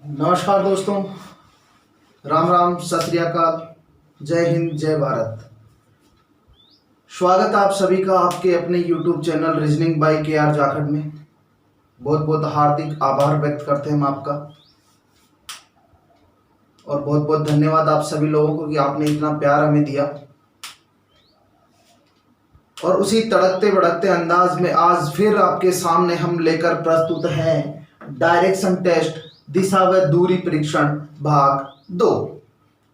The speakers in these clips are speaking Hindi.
नमस्कार दोस्तों, राम राम, सत श्री अकाल, जय हिंद, जय भारत। स्वागत आप सभी का आपके अपने YouTube channel reasoning bye KR Jakhar में। बहुत बहुत हार्दिक आभार व्यक्त करते हैं हम आपका, और बहुत बहुत धन्यवाद आप सभी लोगों को कि आपने इतना प्यार हमें दिया। और उसी तड़कते भड़कते अंदाज में आज फिर आपके सामने हम लेकर प्रस्तुत हैं डायरेक्शन टेस्ट दिशा व दूरी परीक्षण भाग 2।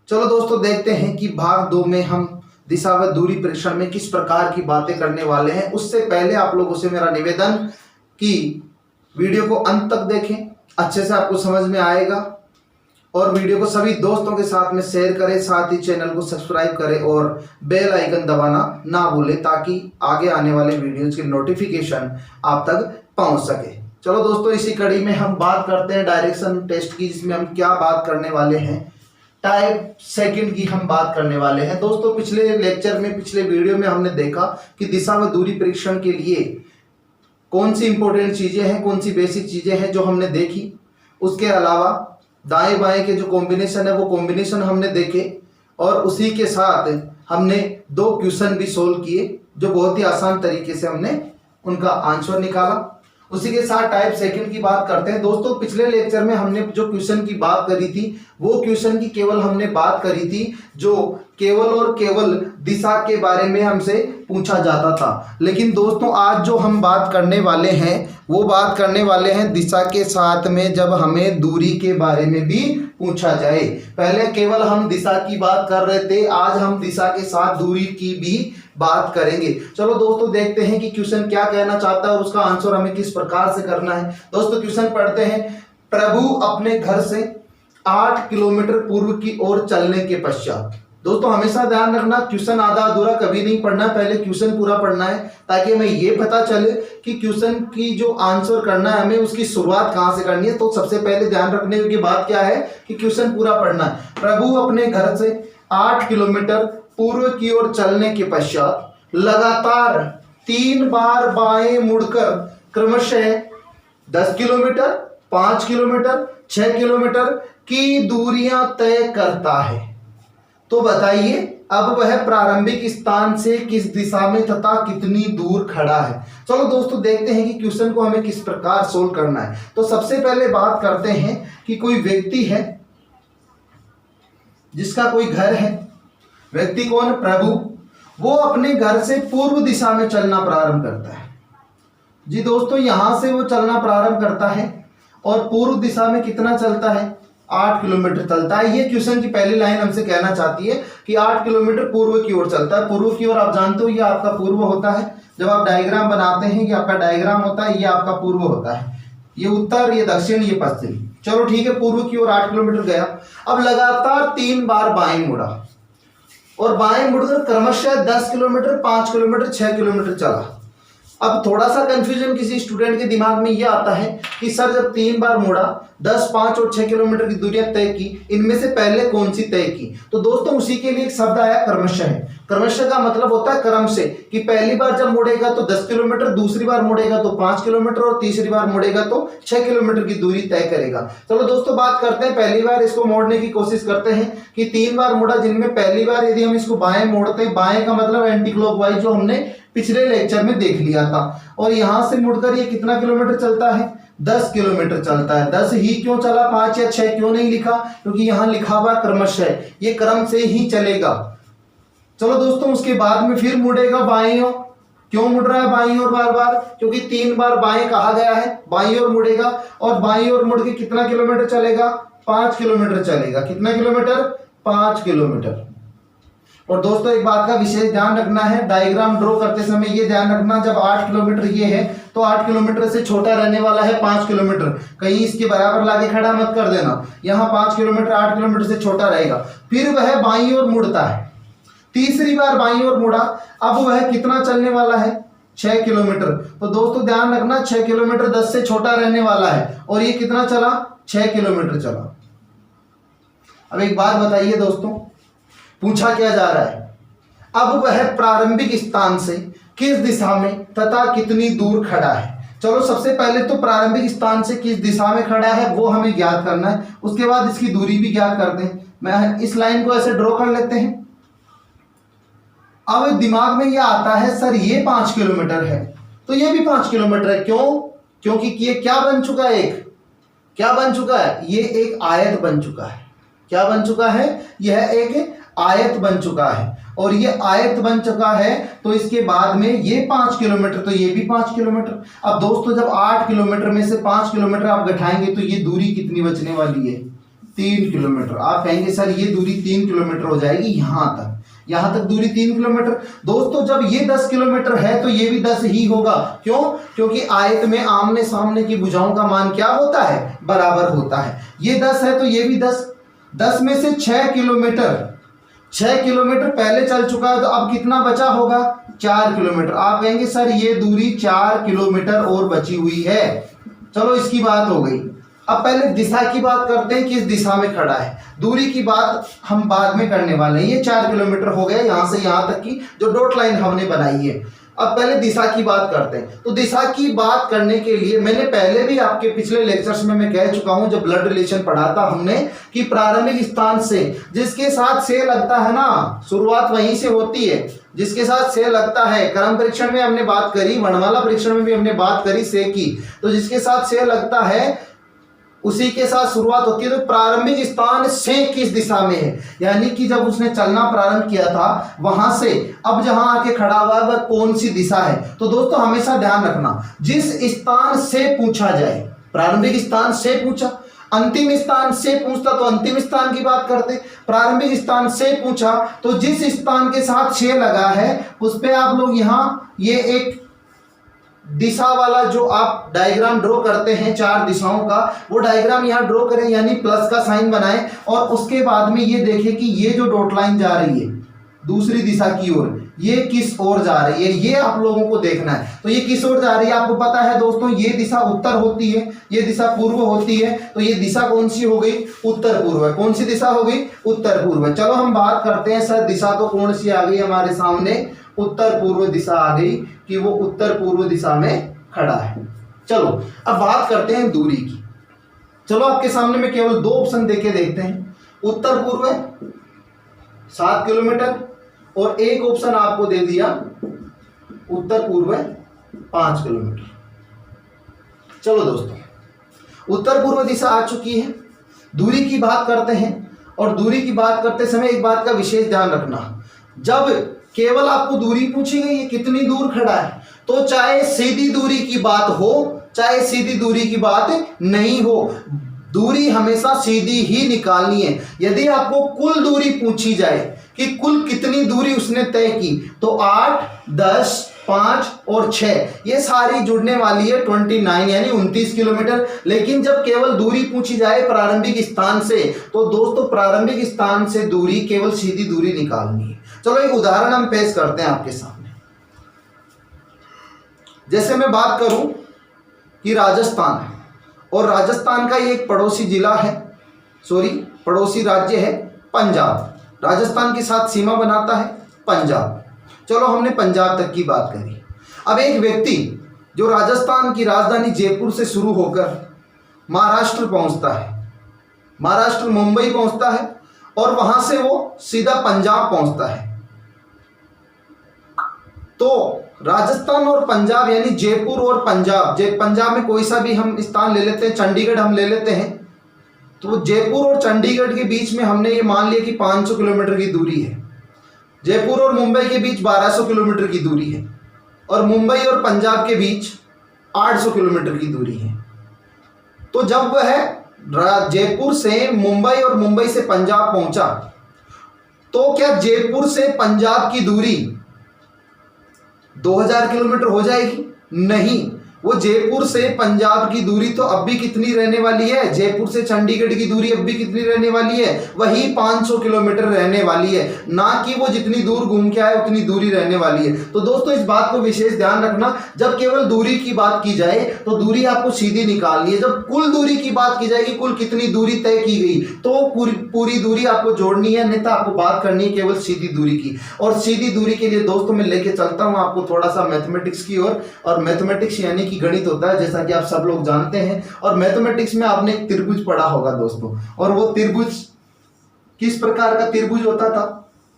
चलो दोस्तों, देखते हैं कि भाग 2 में हम दिशा व दूरी परीक्षण में किस प्रकार की बातें करने वाले हैं। उससे पहले आप लोगों से मेरा निवेदन कि वीडियो को अंत तक देखें, अच्छे से आपको समझ में आएगा। और वीडियो को सभी दोस्तों के साथ में शेयर करें, साथ ही चैनल को सब्सक्राइब करें और बेल आइकन दबाना ना भूलें, ताकि आगे आने वाले वीडियोज की नोटिफिकेशन आप तक पहुंच सके। चलो दोस्तों, इसी कड़ी में हम बात करते हैं डायरेक्शन टेस्ट की, जिसमें हम क्या बात करने वाले हैं, टाइप सेकंड की हम बात करने वाले हैं। दोस्तों, पिछले लेक्चर में, पिछले वीडियो में हमने देखा कि दिशा व दूरी परीक्षण के लिए कौन सी इंपॉर्टेंट चीजें हैं, कौन सी बेसिक चीजें हैं जो हमने देखी। उसके अलावा दाएं बाएं के जो कॉम्बिनेशन है वो कॉम्बिनेशन हमने देखे, और उसी के साथ हमने 2 क्वेश्चन भी सोल्व किए, जो बहुत ही आसान तरीके से हमने उनका आंसर निकाला। उसी के साथ टाइप सेकंड की बात करते हैं। दोस्तों, पिछले लेक्चर में हमने जो क्वेश्चन की बात करी थी, वो क्वेश्चन की केवल हमने बात करी थी जो केवल और केवल दिशा के बारे में हमसे पूछा जाता था। लेकिन दोस्तों, आज जो हम बात करने वाले हैं वो बात करने वाले हैं दिशा के साथ में जब हमें दूरी के बारे में भी पूछा जाए। पहले केवल हम दिशा की बात कर रहे थे, आज हम दिशा के साथ दूरी की भी बात करेंगे। चलो दोस्तों, देखते हैं कि क्वेश्चन क्या कहना चाहता है और उसका आंसर हमें किस प्रकार से करना है। दोस्तों, क्वेश्चन पढ़ते हैं। प्रभु अपने घर से 8 किलोमीटर पूर्व की ओर चलने के पश्चात। दोस्तों, हमेशा ध्यान रखना, क्वेश्चन आधा अधूरा कभी नहीं पढ़ना, पहले क्वेश्चन पूरा पढ़ना है, ताकि हमें ये पता चले कि क्वेश्चन की जो आंसर करना है हमें उसकी शुरुआत कहां से करनी है। तो सबसे पहले ध्यान रखने की बात क्या है कि क्वेश्चन पूरा पढ़ना है। प्रभु अपने घर से 8 किलोमीटर पूर्व की ओर चलने के पश्चात लगातार 3 बार बाएं मुड़कर क्रमशः 10 किलोमीटर, 5 किलोमीटर, 6 किलोमीटर की दूरियां तय करता है। तो बताइए, अब वह प्रारंभिक स्थान से किस दिशा में तथा कितनी दूर खड़ा है। चलो दोस्तों, देखते हैं कि क्वेश्चन को हमें किस प्रकार सोल्व करना है। तो सबसे पहले बात करते हैं कि कोई व्यक्ति है जिसका कोई घर है। व्यक्ति कौन? प्रभु। वो अपने घर से पूर्व दिशा में चलना प्रारंभ करता है। जी दोस्तों, यहां से वो चलना प्रारंभ करता है और पूर्व दिशा में कितना चलता है? 8 किलोमीटर चलता है। ये क्वेश्चन की पहली लाइन हमसे कहना चाहती है कि 8 किलोमीटर पूर्व की ओर चलता है। पूर्व की ओर आप जानते हो ये आपका पूर्व होता है। जब आप डायग्राम बनाते हैं, ये आपका डायग्राम होता है, ये आपका पूर्व होता है। ये उत्तर, ये दक्षिण, ये पश्चिम। चलो ठीक है, पूर्व की ओर 8 किलोमीटर गया। अब लगातार 3 बार बाएं मुड़ा और बाएं मुड़कर क्रमशः 10 किलोमीटर, 5 किलोमीटर, 6 किलोमीटर चला। अब थोड़ा सा कंफ्यूजन किसी स्टूडेंट के दिमाग में यह आता है कि सर, जब 3 बार मुड़ा, 10, 5 और 6 किलोमीटर की दूरियां तय की, इनमें से पहले कौन सी तय की? तो दोस्तों, उसी के लिए एक शब्द आया क्रमशः। क्रमशः का मतलब होता है क्रम से, कि पहली बार जब मुड़ेगा तो 10 किलोमीटर, दूसरी बार मुड़ेगा तो 5 किलोमीटर और तीसरी बार मुड़ेगा तो 6 किलोमीटर की दूरी तय करेगा। चलो दोस्तों, बात करते हैं, पहली बार इसको मोड़ने की कोशिश करते हैं कि 3 बार मुड़ा, जिनमें पहली बार यदि हम इसको बाएं मोड़ते हैं, बाएं का मतलब एंटी क्लॉकवाइज, जो हमने पिछले लेक्चर में देख लिया था। और यहां से मुड़कर ये कितना किलोमीटर चलता है? 10 किलोमीटर चलता है। 10 ही क्यों चला, 5 या 6 क्यों नहीं लिखा? क्योंकि यहां लिखा हुआ क्रमशः, ये क्रम से ही चलेगा। चलो दोस्तों, उसके बाद में फिर मुड़ेगा बाईं ओर। क्यों मुड़ रहा है बाईं ओर बार बार? क्योंकि 3 बार बाएं कहा गया है, बाईं ओर मुड़ेगा। और बाईं ओर मुड़ के कितना किलोमीटर चलेगा? 5 किलोमीटर चलेगा। कितना किलोमीटर? 5 किलोमीटर। और दोस्तों, एक बात का विशेष ध्यान रखना है, डायग्राम ड्रॉ करते समय ये ध्यान रखना, जब 8 किलोमीटर ये है तो 8 किलोमीटर से छोटा रहने वाला है 5 किलोमीटर। कहीं इसके बराबर लाके खड़ा मत कर देना। यहाँ 5 किलोमीटर 8 किलोमीटर से छोटा रहेगा। फिर वह बाईं ओर मुड़ता है, तीसरी बार बाईं ओर मुड़ा। अब वह कितना चलने वाला है? 6 किलोमीटर। तो दोस्तों ध्यान रखना, 6 किलोमीटर 10 से छोटा रहने वाला है, और ये कितना चला? 6 किलोमीटर चला। अब एक बात बताइए दोस्तों, पूछा क्या जा रहा है? अब वह प्रारंभिक स्थान से किस दिशा में तथा कितनी दूर खड़ा है। चलो सबसे पहले तो प्रारंभिक स्थान से किस दिशा में खड़ा है वो हमें ज्ञात करना है, उसके बाद इसकी दूरी भी ज्ञात करते हैं। मैं इस लाइन को ऐसे ड्रॉ कर लेते हैं। अब दिमाग में ये आता है सर ये 5 किलोमीटर है तो ये भी 5 किलोमीटर है, क्यों? क्योंकि ये क्या बन चुका है, क्या बन चुका है, ये एक आयत बन चुका है। क्या बन चुका है? यह एक आयत बन चुका है, और ये आयत बन चुका है तो इसके बाद में ये 5 किलोमीटर तो ये भी 5 किलोमीटर। अब दोस्तों जब 8 किलोमीटर में से 5 किलोमीटर आप घटाएंगे तो ये दूरी कितनी बचने वाली है? 3 किलोमीटर। आप कहेंगे सर ये दूरी 3 किलोमीटर हो जाएगी, यहां तक दूरी 3 किलोमीटर। दोस्तों जब ये 10 किलोमीटर है तो ये भी 10 ही होगा, क्यों? क्योंकि आयत में आमने सामने की भुजाओं का मान क्या होता है? बराबर होता है। ये 10 है तो ये भी 10। 10 में से 6 किलोमीटर पहले चल चुका है तो अब कितना बचा होगा? 4 किलोमीटर। आप कहेंगे सर ये दूरी 4 किलोमीटर और बची हुई है। चलो इसकी बात हो गई। अब पहले दिशा की बात करते हैं, किस दिशा में खड़ा है। दूरी की बात हम बाद में करने वाले हैं। ये 4 किलोमीटर हो गया यहां से यहां तक की जो डॉट लाइन हमने बनाई है। अब पहले दिशा की बात करते हैं। तो दिशा की बात करने के लिए मैंने पहले भी आपके पिछले लेक्चर्स में मैं कह चुका हूं, जब ब्लड रिलेशन पढ़ा था हमने, कि प्रारंभिक स्थान से जिसके साथ से लगता है ना, शुरुआत वहीं से होती है, जिसके साथ से लगता है। क्रम परीक्षण में हमने बात करी, वर्णमाला परीक्षण में भी हमने बात करी से की। तो जिसके साथ से लगता है उसी के साथ शुरुआत होती है। तो प्रारंभिक स्थान से किस दिशा में है, यानी कि जब उसने चलना प्रारंभ किया था वहां से अब जहां आके खड़ा हुआ है वह कौन सी दिशा है। तो दोस्तों हमेशा ध्यान रखना, जिस स्थान से पूछा जाए, प्रारंभिक स्थान से पूछा, अंतिम स्थान से पूछता तो अंतिम स्थान की बात करते, प्रारंभिक स्थान से पूछा तो जिस स्थान के साथ से लगा है उस पे आप लोग यहाँ ये एक दिशा वाला जो आप डायग्राम ड्रॉ करते हैं 4 दिशाओं का, वो डायग्राम यहाँ ड्रॉ करें, यानी प्लस का साइन बनाएं। और उसके बाद में ये देखें कि ये जो डॉट लाइन जा रही है दूसरी दिशा की ओर, ये किस ओर जा रही है, ये आप लोगों को देखना है। तो ये किस ओर जा रही है आपको पता है दोस्तों, ये दिशा उत्तर होती है, ये दिशा पूर्व होती है। तो ये दिशा कौन सी हो गई? उत्तर पूर्व है। कौन सी दिशा हो गई? उत्तर पूर्व है। चलो हम बात करते हैं सर दिशा तो कौन सी आ गई हमारे सामने? उत्तर पूर्व दिशा आ गई कि वो उत्तर पूर्व दिशा में खड़ा है। चलो अब बात करते हैं दूरी की। चलो आपके सामने में केवल 2 ऑप्शन देके देखते हैं। उत्तर पूर्व 7 किलोमीटर और एक ऑप्शन आपको दे दिया उत्तर पूर्व 5 किलोमीटर। चलो दोस्तों उत्तर पूर्व दिशा आ चुकी है। दूरी की बात करते हैं, और दूरी की बात करते समय एक बात का विशेष ध्यान रखना, जब केवल आपको दूरी पूछी गई है कितनी दूर खड़ा है, तो चाहे सीधी दूरी की बात हो चाहे सीधी दूरी की बात नहीं हो, दूरी हमेशा सीधी ही निकालनी है। यदि आपको कुल दूरी पूछी जाए कि कुल कितनी दूरी उसने तय की, तो 8, 10, 5 और 6 ये सारी जुड़ने वाली है 29 यानी 29 किलोमीटर। लेकिन जब केवल दूरी पूछी जाए प्रारंभिक स्थान से, तो दोस्तों प्रारंभिक स्थान से दूरी केवल सीधी दूरी निकालनी है। चलो एक उदाहरण हम पेश करते हैं आपके सामने। जैसे मैं बात करूं कि राजस्थान है, और राजस्थान का एक पड़ोसी जिला है, पड़ोसी राज्य है पंजाब। राजस्थान के साथ सीमा बनाता है पंजाब। चलो हमने पंजाब तक की बात करी। अब एक व्यक्ति जो राजस्थान की राजधानी जयपुर से शुरू होकर महाराष्ट्र पहुंचता है, महाराष्ट्र मुंबई पहुंचता है, और वहां से वो सीधा पंजाब पहुंचता है। तो राजस्थान और पंजाब यानी जयपुर और पंजाब में कोई सा भी हम स्थान ले लेते हैं, चंडीगढ़ हम ले लेते हैं, तो जयपुर और चंडीगढ़ के बीच में हमने ये मान लिया कि 500 किलोमीटर की दूरी है। जयपुर और मुंबई के बीच 1200 किलोमीटर की दूरी है, और मुंबई और पंजाब के बीच 800 किलोमीटर की दूरी है। तो जब वह जयपुर से मुंबई और मुंबई से पंजाब पहुंचा, तो क्या जयपुर से पंजाब की दूरी 2000 किलोमीटर हो जाएगी? नहीं, वो जयपुर से पंजाब की दूरी तो अब भी कितनी रहने वाली है? जयपुर से चंडीगढ़ की दूरी अब भी कितनी रहने वाली है? वही 500 किलोमीटर रहने वाली है, ना कि वो जितनी दूर घूम के आए उतनी दूरी रहने वाली है। तो दोस्तों इस बात को विशेष ध्यान रखना, जब केवल दूरी की बात की जाए तो दूरी आपको सीधी निकालनी है। जब कुल दूरी की बात की जाएगी, कुल कितनी दूरी तय की गई, तो पूरी दूरी आपको जोड़नी है, नहीं तो आपको बात करनी है केवल सीधी दूरी की। और सीधी दूरी के लिए दोस्तों मैं लेके चलता हूँ आपको थोड़ा सा मैथमेटिक्स की ओर, और मैथमेटिक्स यानी बारीकी गणित होता है, जैसा कि आप सब लोग जानते हैं। और मैथमेटिक्स में आपने एक त्रिभुज पढ़ा होगा दोस्तों, और वो त्रिभुज किस प्रकार का त्रिभुज होता था?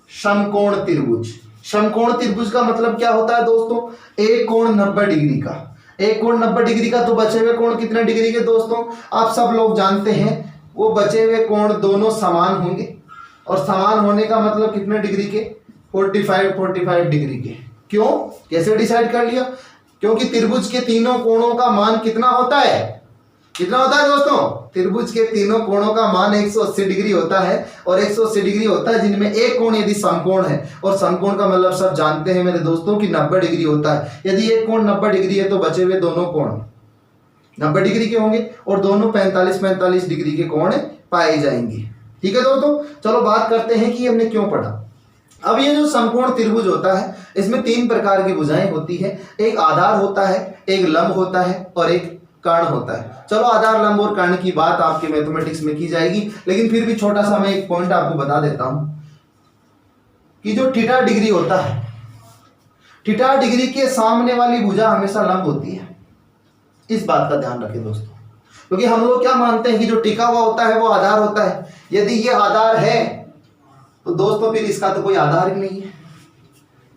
समकोण त्रिभुज। समकोण त्रिभुज का मतलब क्या होता है दोस्तों? एक कोण 90 डिग्री का। एक कोण 90 डिग्री का, तो बचे हुए कोण कितने डिग्री के दोस्तों? आप सब लोग जानते हैं, वो बचे हुए कोण दोनों समान होंगे। और समान होने का मतलब कितने डिग्री के? 45 डिग्री के। क्यों? कैसे डिसाइड कर लिया? क्योंकि त्रिभुज के तीनों कोणों का मान कितना होता है? कितना होता है दोस्तों? त्रिभुज के तीनों कोणों का मान 180 डिग्री होता है। और 180 डिग्री होता है, जिनमें एक कोण यदि समकोण है, और समकोण का मतलब सब जानते हैं मेरे दोस्तों कि 90 डिग्री होता है। यदि एक कोण 90 डिग्री है तो बचे हुए दोनों कोण 90 डिग्री के होंगे, और दोनों 45 डिग्री के कोण पाए जाएंगे। ठीक है दोस्तों, चलो बात करते हैं कि हमने क्यों पढ़ा। अब ये जो समकोण त्रिभुज होता है, इसमें 3 प्रकार की भुजाएं होती है। एक आधार होता है, एक लंब होता है, और एक कर्ण होता है। चलो आधार, लंब और कर्ण की बात आपके मैथमेटिक्स में की जाएगी, लेकिन फिर भी छोटा सा मैं एक पॉइंट आपको बता देता हूं कि जो थीटा डिग्री होता है, थीटा डिग्री के सामने वाली भुजा हमेशा लंब होती है। इस बात का ध्यान रखें दोस्तों, क्योंकि हम लोग क्या मानते हैं कि जो टिका हुआ होता है वो आधार होता है। यदि ये आधार है तो दोस्तों फिर इसका तो कोई आधार ही नहीं है।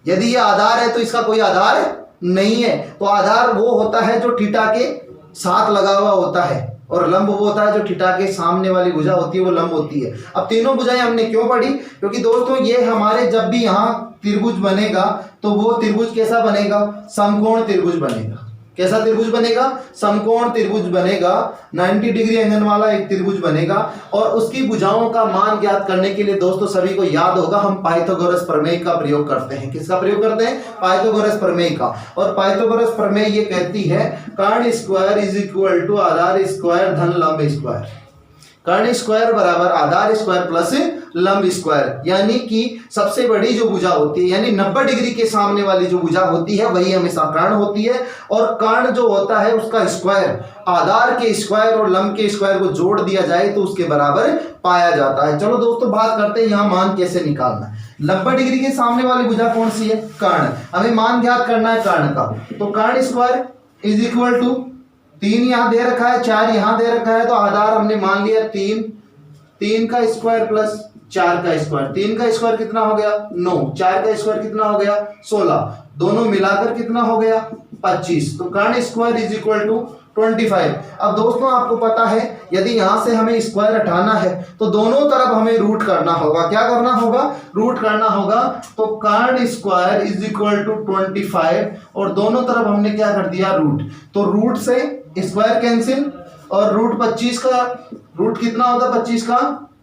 यदि ये आधार है तो इसका कोई आधार नहीं है। तो आधार वो होता है जो थीटा के साथ लगा हुआ होता है, और लंब वो होता है जो थीटा के सामने वाली भुजा होती है, वो लंब होती है। अब तीनों भुजाएं हमने क्यों पढ़ी? क्योंकि दोस्तों ये हमारे जब भी यहाँ त्रिभुज बनेगा तो वो त्रिभुज कैसा बनेगा? समकोण त्रिभुज बनेगा। कैसा त्रिभुज बनेगा? समकोण त्रिभुज बनेगा। 90 डिग्री एंगल वाला एक त्रिभुज बनेगा। और उसकी भुजाओं का मान ज्ञात करने के लिए दोस्तों सभी को याद होगा, हम पाइथागोरस प्रमेय का प्रयोग करते हैं। किसका प्रयोग करते हैं? पाइथागोरस प्रमेय का। और पाइथागोरस प्रमेय ये कहती है कर्ण स्क्वायर इज इक्वल टू आधार स्क्वायर धन लंब स्क्वायर। कर्ण स्क्वायर बराबर आधार स्क्वायर प्लस लंब स्क्वायर, यानी कि सबसे बड़ी जो भुजा होती है, यानी 90 डिग्री के सामने वाली जो भुजा होती है वही हमेशा कर्ण होती है। और कर्ण जो होता है उसका स्क्वायर आधार के स्क्वायर और लंब के स्क्वायर को जोड़ दिया जाए तो उसके बराबर पाया जाता है। चलो दोस्तों बात करते हैं यहाँ मान कैसे निकालना है। 90 डिग्री के सामने वाली भुजा कौन सी है? कर्ण। हमें मान ज्ञात करना है कर्ण का। तो कर्ण स्क्वायर इज इक्वल टू 3 यहाँ दे रखा है, 4 यहाँ दे रखा है, तो आधार हमने मान लिया 3 का स्क्वायर प्लस 4 का स्क्वायर। 3 का स्क्वायर कितना हो गया? 9। 4 का स्क्वायर कितना हो गया? 16। दोनों मिलाकर कितना हो गया? 25। तो कर्ण स्क्वायर इज इक्वल टू 25। अब दोस्तों आपको पता है यदि यहां से हमें स्क्वायर हटाना है तो दोनों तरफ हमें रूट करना होगा। क्या करना होगा? रूट करना होगा। तो कर्ण स्क्वायर इज इक्वल टू 25, और दोनों तरफ हमने क्या कर दिया? रूट। तो रूट से स्क्वायर कैंसिल, और रूट 25 का रूट कितना होता? 25 का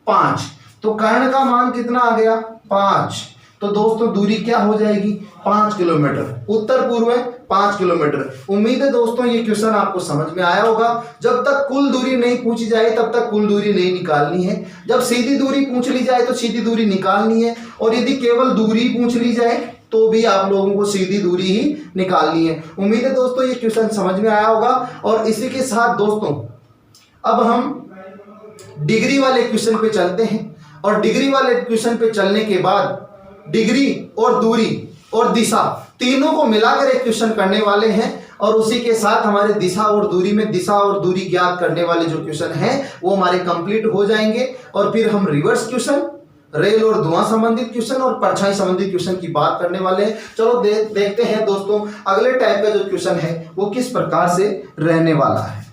5। तो कर्ण का मान कितना आ गया? 5। तो दोस्तों दूरी क्या हो जाएगी? 5 किलोमीटर। उत्तर पूर्व है 5 किलोमीटर। उम्मीद है दोस्तों ये क्वेश्चन आपको समझ में आया होगा। जब तक कुल दूरी नहीं पूछी जाए तब तक कुल दूरी नहीं निकालनी है। जब सीधी दूरी पूछ ली जाए तो सीधी दूरी निकालनी है, और यदि केवल दूरी पूछ ली जाए तो भी आप लोगों को सीधी दूरी ही निकालनी है। उम्मीद है दोस्तों ये क्वेश्चन समझ में आया होगा। और इसी के साथ दोस्तों अब हम डिग्री वाले क्वेश्चन पे चलते हैं। और डिग्री वाले क्वेश्चन पे चलने के बाद डिग्री और दूरी और दिशा तीनों को मिलाकर एक क्वेश्चन करने वाले हैं। और उसी के साथ हमारे दिशा और दूरी में दिशा और दूरी ज्ञात करने वाले जो क्वेश्चन हैं वो हमारे कंप्लीट हो जाएंगे। और फिर हम रिवर्स क्वेश्चन, रेल और धुआं संबंधित क्वेश्चन और परछाई संबंधित क्वेश्चन की बात करने वाले हैं। चलो देखते हैं दोस्तों अगले टाइप का जो क्वेश्चन है वो किस प्रकार से रहने वाला है।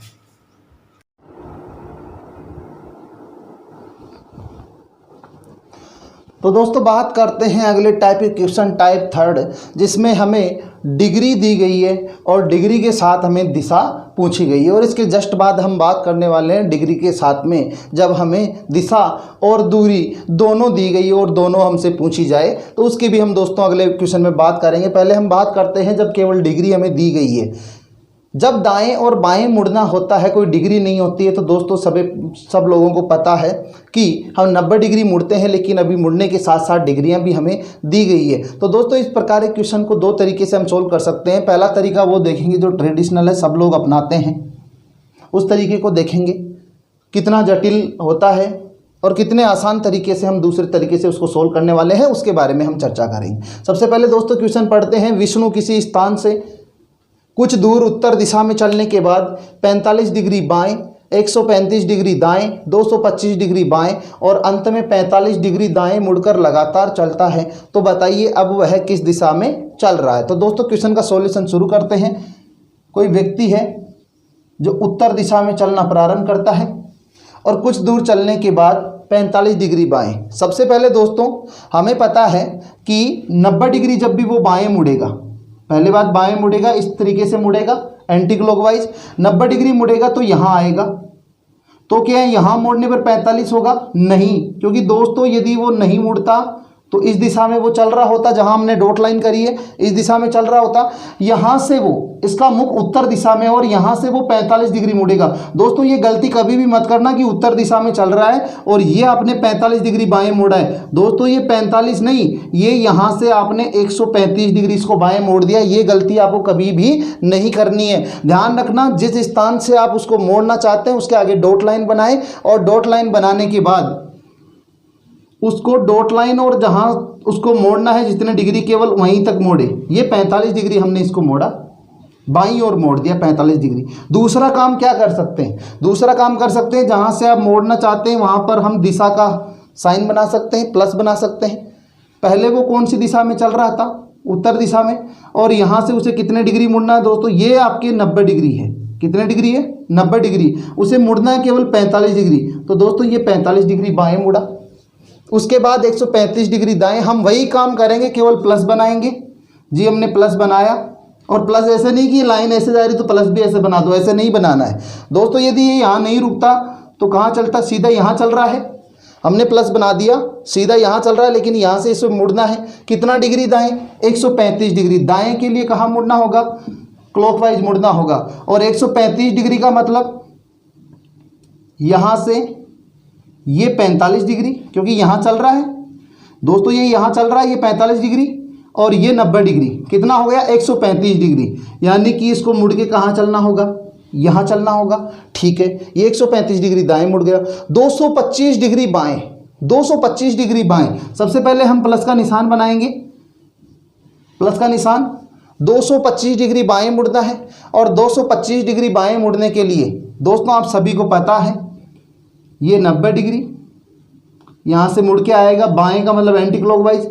तो दोस्तों बात करते हैं अगले टाइप के क्वेश्चन, टाइप 3, जिसमें हमें डिग्री दी गई है और डिग्री के साथ हमें दिशा पूछी गई है। और इसके जस्ट बाद हम बात करने वाले हैं डिग्री के साथ में जब हमें दिशा और दूरी दोनों दी गई और दोनों हमसे पूछी जाए तो उसकी भी हम दोस्तों अगले क्वेश्चन में बात करेंगे। पहले हम बात करते हैं जब केवल डिग्री हमें दी गई है। जब दाएं और बाएं मुड़ना होता है, कोई डिग्री नहीं होती है, तो दोस्तों सब लोगों को पता है कि हम 90 डिग्री मुड़ते हैं, लेकिन अभी मुड़ने के साथ साथ डिग्रियां भी हमें दी गई है। तो दोस्तों इस प्रकार के क्वेश्चन को 2 तरीके से हम सोल्व कर सकते हैं। पहला तरीका वो देखेंगे जो ट्रेडिशनल है, सब लोग अपनाते हैं, उस तरीके को देखेंगे कितना जटिल होता है और कितने आसान तरीके से हम दूसरे तरीके से उसको सोल्व करने वाले हैं, उसके बारे में हम चर्चा करेंगे। सबसे पहले दोस्तों क्वेश्चन पढ़ते हैं। विष्णु किसी स्थान से कुछ दूर उत्तर दिशा में चलने के बाद 45 डिग्री बाएं, 135 डिग्री दाएं, 225 डिग्री बाएं और अंत में 45 डिग्री दाएं मुड़कर लगातार चलता है। तो बताइए अब वह किस दिशा में चल रहा है। तो दोस्तों क्वेश्चन का सॉल्यूशन शुरू करते हैं। कोई व्यक्ति है जो उत्तर दिशा में चलना प्रारंभ करता है और कुछ दूर चलने के बाद 45 डिग्री बाएं। सबसे पहले दोस्तों हमें पता है कि 90 डिग्री जब भी वो बाएं मुड़ेगा, पहले बात बाएं मुड़ेगा, इस तरीके से मुड़ेगा एंटी क्लॉकवाइज। 90 डिग्री मुड़ेगा तो यहाँ आएगा। तो क्या है यहाँ मोड़ने पर 45 होगा? नहीं, क्योंकि दोस्तों यदि वो नहीं मुड़ता तो इस दिशा में वो चल रहा होता, जहां हमने डॉट लाइन करी है इस दिशा में चल रहा होता। यहां से वो, इसका मुख उत्तर दिशा में और यहां से वो 45 डिग्री मुड़ेगा। दोस्तों ये गलती कभी भी मत करना कि उत्तर दिशा में चल रहा है और ये आपने 45 डिग्री बाएं मोड़ा है। दोस्तों ये 45 नहीं, ये यहां से आपने 135 डिग्री इसको बाएं मोड़ दिया। ये गलती आपको कभी भी नहीं करनी है। ध्यान रखना, जिस स्थान से आप उसको मोड़ना चाहते हैं उसके आगे डॉट लाइन बनाएं और डॉट लाइन बनाने के बाद उसको डॉट लाइन और जहां उसको मोड़ना है जितने डिग्री केवल वहीं तक मोड़े। ये 45 डिग्री हमने इसको मोड़ा, बाईं ओर मोड़ दिया 45 डिग्री। दूसरा काम क्या कर सकते हैं? दूसरा काम कर सकते हैं, जहां से आप मोड़ना चाहते हैं वहां पर हम दिशा का साइन बना सकते हैं, प्लस बना सकते हैं। पहले वो कौन सी दिशा में चल रहा था? उत्तर दिशा में। और यहां से उसे कितने डिग्री मुड़ना है दोस्तों? ये आपके 90 डिग्री है। कितने डिग्री है? 90 डिग्री। उसे मुड़ना है केवल 45 डिग्री। तो दोस्तों ये 45 डिग्री बाएं मुड़ा। उसके बाद 135 डिग्री दाएं। हम वही काम करेंगे, केवल प्लस बनाएंगे। जी हमने प्लस बनाया, और प्लस ऐसे नहीं कि लाइन ऐसे जा रही तो प्लस भी ऐसे बना दो, ऐसे नहीं बनाना है दोस्तों। यदि ये यहाँ नहीं रुकता तो कहाँ चलता? सीधा यहाँ चल रहा है। हमने प्लस बना दिया, सीधा यहाँ चल रहा है, लेकिन यहाँ से इसे मुड़ना है। कितना डिग्री दाएं? 135 डिग्री। दाएं के लिए कहाँ मुड़ना होगा? क्लॉकवाइज मुड़ना होगा। और 135 डिग्री का मतलब यहाँ से ये 45 डिग्री, क्योंकि यहाँ चल रहा है दोस्तों, ये यहाँ चल रहा है, ये 45 डिग्री और ये 90 डिग्री। कितना हो गया? 135 डिग्री। यानी कि इसको मुड़ के कहाँ चलना होगा? यहाँ चलना होगा। ठीक है, ये 135 डिग्री दाएं मुड़ गया। 225 डिग्री बाएं, 225 डिग्री बाएं। सबसे पहले हम प्लस का निशान बनाएंगे। प्लस का निशान, 225 डिग्री बाएं मुड़ना है। और 225 डिग्री बाएं मुड़ने के लिए दोस्तों आप सभी को पता है ये 90 डिग्री यहाँ से मुड़ के आएगा, बाएं का मतलब एंटी क्लॉकवाइज।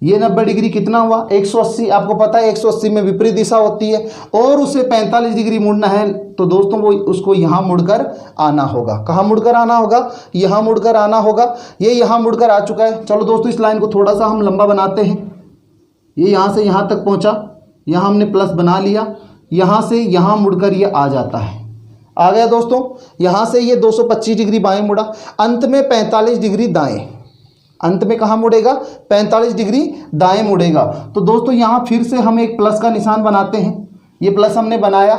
ये 90 डिग्री कितना हुआ? 180। आपको पता है 180 में विपरीत दिशा होती है, और उसे 45 डिग्री मुड़ना है तो दोस्तों वो उसको यहाँ मुड़कर आना होगा। कहाँ मुड़कर आना होगा? यहाँ मुड़कर आना होगा। ये यहाँ मुड़कर आ चुका है। चलो दोस्तों इस लाइन को थोड़ा सा हम लंबा बनाते हैं। ये यहाँ से यहाँ तक पहुँचा, यहाँ हमने प्लस बना लिया, यहाँ से यहाँ मुड़कर ये आ जाता है। आ गया दोस्तों। यहाँ से ये 225 डिग्री बाएं मुड़ा, अंत में 45 डिग्री दाएं। अंत में कहाँ मुड़ेगा? 45 डिग्री दाएं मुड़ेगा। तो दोस्तों यहाँ फिर से हम एक प्लस का निशान बनाते हैं। ये प्लस हमने बनाया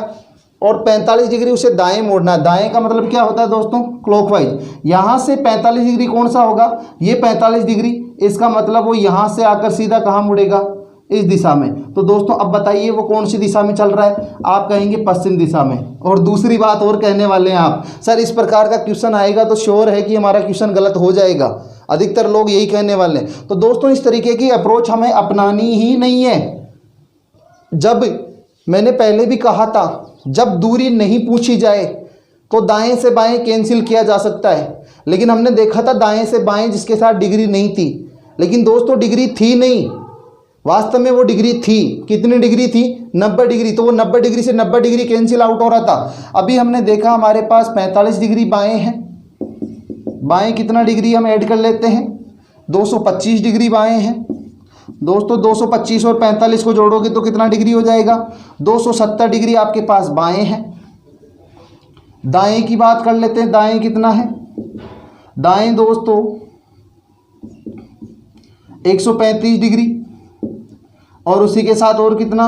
और 45 डिग्री उसे दाएं मोड़ना है। दाएं का मतलब क्या होता है दोस्तों? क्लॉकवाइज। यहाँ से 45 डिग्री कौन सा होगा? ये 45 डिग्री। इसका मतलब वो यहाँ से आकर सीधा कहाँ मुड़ेगा? इस दिशा में। तो दोस्तों अब बताइए वो कौन सी दिशा में चल रहा है? आप कहेंगे पश्चिम दिशा में। और दूसरी बात और कहने वाले हैं आप, सर इस प्रकार का क्वेश्चन आएगा तो श्योर है कि हमारा क्वेश्चन गलत हो जाएगा। अधिकतर लोग यही कहने वाले हैं। तो दोस्तों इस तरीके की अप्रोच हमें अपनानी ही नहीं है। जब मैंने पहले भी कहा था, जब दूरी नहीं पूछी जाए तो दाएं से बाएं कैंसिल किया जा सकता है, लेकिन हमने देखा था दाएं से बाएं जिसके साथ डिग्री नहीं थी। लेकिन दोस्तों डिग्री थी नहीं, वास्तव में वो डिग्री थी। कितनी डिग्री थी? 90 डिग्री। तो वो 90 डिग्री से 90 डिग्री कैंसिल आउट हो रहा था। अभी हमने देखा हमारे पास 45 डिग्री बाएं हैं। बाएं कितना डिग्री हम ऐड कर लेते हैं? 225 डिग्री बाएं हैं दोस्तों। 225 और 45 को जोड़ोगे तो कितना डिग्री हो जाएगा? 270 डिग्री आपके पास बाएं हैं। दाएं की बात कर लेते हैं। दाएं कितना है? दाएं दोस्तों 135 डिग्री, और उसी के साथ और कितना?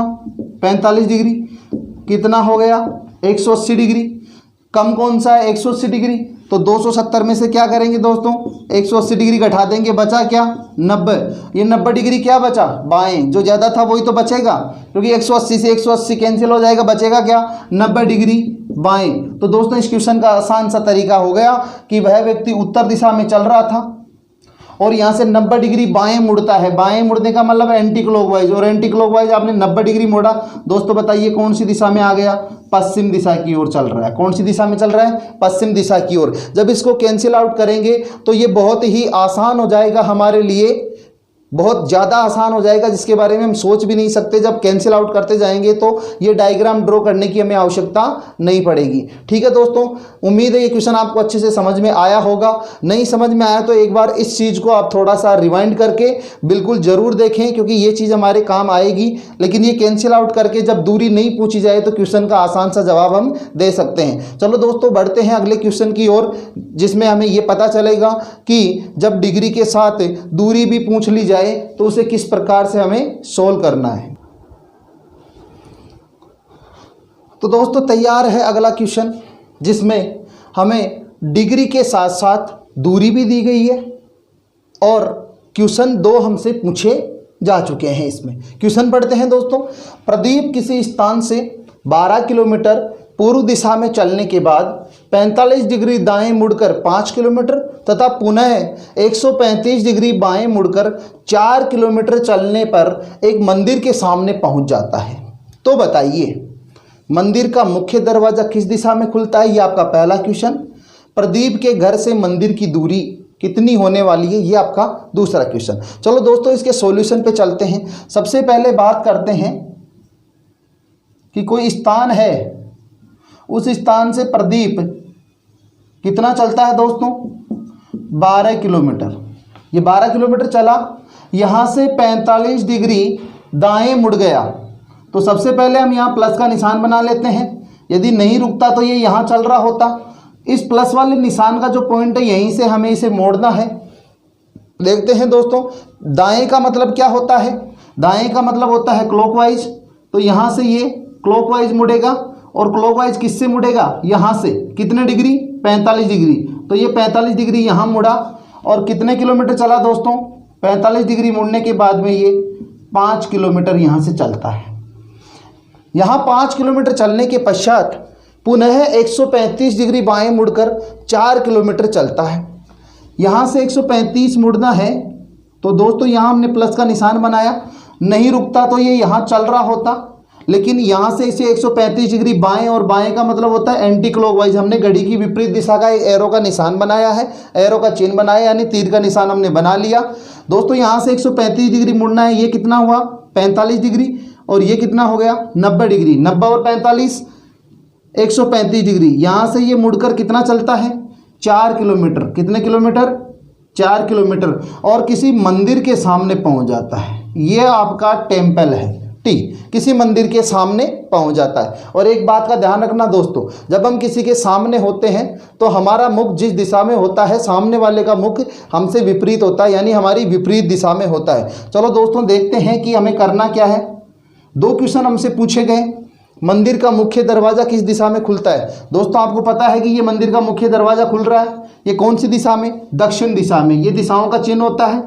45 डिग्री। कितना हो गया? 180 डिग्री। कम कौन सा है? 180 डिग्री। तो 270 में से क्या करेंगे दोस्तों? 180 डिग्री घटा देंगे, बचा क्या? 90। ये 90 डिग्री क्या बचा? बाएं। जो ज़्यादा था वही तो बचेगा, क्योंकि 180 से 180 कैंसिल हो जाएगा, बचेगा क्या? 90 डिग्री बाएं। तो दोस्तों इस क्वेश्चन का आसान सा तरीका हो गया कि वह व्यक्ति उत्तर दिशा में चल रहा था और यहाँ से 90 डिग्री बाएं मुड़ता है। बाएं मुड़ने का मतलब एंटी क्लॉकवाइज, और एंटी क्लॉकवाइज आपने 90 डिग्री मोड़ा। दोस्तों बताइए कौन सी दिशा में आ गया? पश्चिम दिशा की ओर चल रहा है। कौन सी दिशा में चल रहा है? पश्चिम दिशा की ओर। जब इसको कैंसिल आउट करेंगे तो ये बहुत ही आसान हो जाएगा हमारे लिए, बहुत ज़्यादा आसान हो जाएगा, जिसके बारे में हम सोच भी नहीं सकते। जब कैंसिल आउट करते जाएंगे तो ये डायग्राम ड्रॉ करने की हमें आवश्यकता नहीं पड़ेगी। ठीक है दोस्तों, उम्मीद है ये क्वेश्चन आपको अच्छे से समझ में आया होगा। नहीं समझ में आया तो एक बार इस चीज़ को आप थोड़ा सा रिवाइंड करके बिल्कुल ज़रूर देखें, क्योंकि ये चीज़ हमारे काम आएगी। लेकिन ये कैंसिल आउट करके जब दूरी नहीं पूछी जाए तो क्वेश्चन का आसान सा जवाब हम दे सकते हैं। चलो दोस्तों बढ़ते हैं अगले क्वेश्चन की ओर, जिसमें हमें ये पता चलेगा कि जब डिग्री के साथ दूरी भी पूछ ली जाए तो उसे किस प्रकार से हमें सोल्व करना है। तो दोस्तों तैयार है अगला क्वेश्चन, जिसमें हमें डिग्री के साथ साथ दूरी भी दी गई है और क्वेश्चन 2 हमसे पूछे जा चुके हैं। इसमें क्वेश्चन पढ़ते हैं दोस्तों। प्रदीप किसी स्थान से 12 किलोमीटर पूर्व दिशा में चलने के बाद 45 डिग्री दाएं मुड़कर 5 किलोमीटर तथा पुनः 135 डिग्री बाएं मुड़कर 4 किलोमीटर चलने पर एक मंदिर के सामने पहुंच जाता है। तो बताइए मंदिर का मुख्य दरवाजा किस दिशा में खुलता है? ये आपका पहला क्वेश्चन। प्रदीप के घर से मंदिर की दूरी कितनी होने वाली है? ये आपका दूसरा क्वेश्चन। चलो दोस्तों इसके सॉल्यूशन पे चलते हैं। सबसे पहले बात करते हैं कि कोई स्थान है, उस स्थान से प्रदीप कितना चलता है दोस्तों? 12 किलोमीटर। ये 12 किलोमीटर चला, यहाँ से 45 डिग्री दाएं मुड़ गया। तो सबसे पहले हम यहाँ प्लस का निशान बना लेते हैं। यदि नहीं रुकता तो ये यहाँ चल रहा होता। इस प्लस वाले निशान का जो पॉइंट है यहीं से हमें इसे मोड़ना है। देखते हैं दोस्तों, दाएं का मतलब क्या होता है? दाएं का मतलब होता है क्लॉकवाइज। तो यहाँ से ये क्लॉकवाइज मुड़ेगा, और क्लॉकवाइज किससे मुड़ेगा? यहाँ से। कितने डिग्री? 45 डिग्री। तो ये 45 डिग्री यहाँ मुड़ा, और कितने किलोमीटर चला दोस्तों? 45 डिग्री मुड़ने के बाद में ये 5 किलोमीटर यहाँ से चलता है। यहाँ 5 किलोमीटर चलने के पश्चात पुनः 135 डिग्री बाएं मुड़कर 4 किलोमीटर चलता है। यहाँ से 135 मुड़ना है, तो दोस्तों यहाँ हमने प्लस का निशान बनाया। नहीं रुकता तो ये यहाँ चल रहा होता, लेकिन यहाँ से इसे 135 डिग्री बाएं, और बाएं का मतलब होता है एंटी क्लॉकवाइज। हमने घड़ी की विपरीत दिशा का एक एरो का निशान बनाया है, एरो का चिन्ह बनाया, यानी तीर का निशान हमने बना लिया। दोस्तों यहाँ से 135 डिग्री मुड़ना है। ये कितना हुआ? 45 डिग्री। और ये कितना हो गया? 90 डिग्री। 90 और 45 135 डिग्री। यहाँ से ये मुड़कर कितना चलता है? 4 किलोमीटर। कितने किलोमीटर? 4 किलोमीटर, और किसी मंदिर के सामने पहुँच जाता है। ये आपका टेम्पल है। ठीक, किसी मंदिर के सामने पहुंच जाता है। और एक बात का ध्यान रखना दोस्तों, जब हम किसी के सामने होते हैं तो हमारा मुख जिस दिशा में होता है, सामने वाले का मुख हमसे विपरीत होता है, यानी हमारी विपरीत दिशा में होता है। चलो दोस्तों देखते हैं कि हमें करना क्या है। 2 क्वेश्चन हमसे पूछे गए। मंदिर का मुख्य दरवाजा किस दिशा में खुलता है? दोस्तों आपको पता है कि ये मंदिर का मुख्य दरवाजा खुल रहा है। ये कौन सी दिशा में? दक्षिण दिशा में। ये दिशाओं का चिन्ह होता है,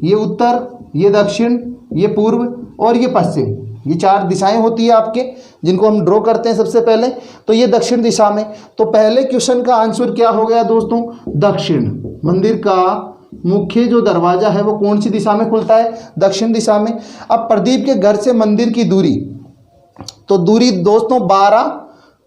ये उत्तर, ये दक्षिण, ये पूर्व और ये पश्चिम। ये 4 दिशाएं होती है आपके, जिनको हम ड्रॉ करते हैं सबसे पहले। तो ये दक्षिण दिशा में। तो पहले क्वेश्चन का आंसर क्या हो गया दोस्तों? दक्षिण। मंदिर का मुख्य जो दरवाजा है वो कौन सी दिशा में खुलता है? दक्षिण दिशा में। अब प्रदीप के घर से मंदिर की दूरी, तो दूरी दोस्तों 12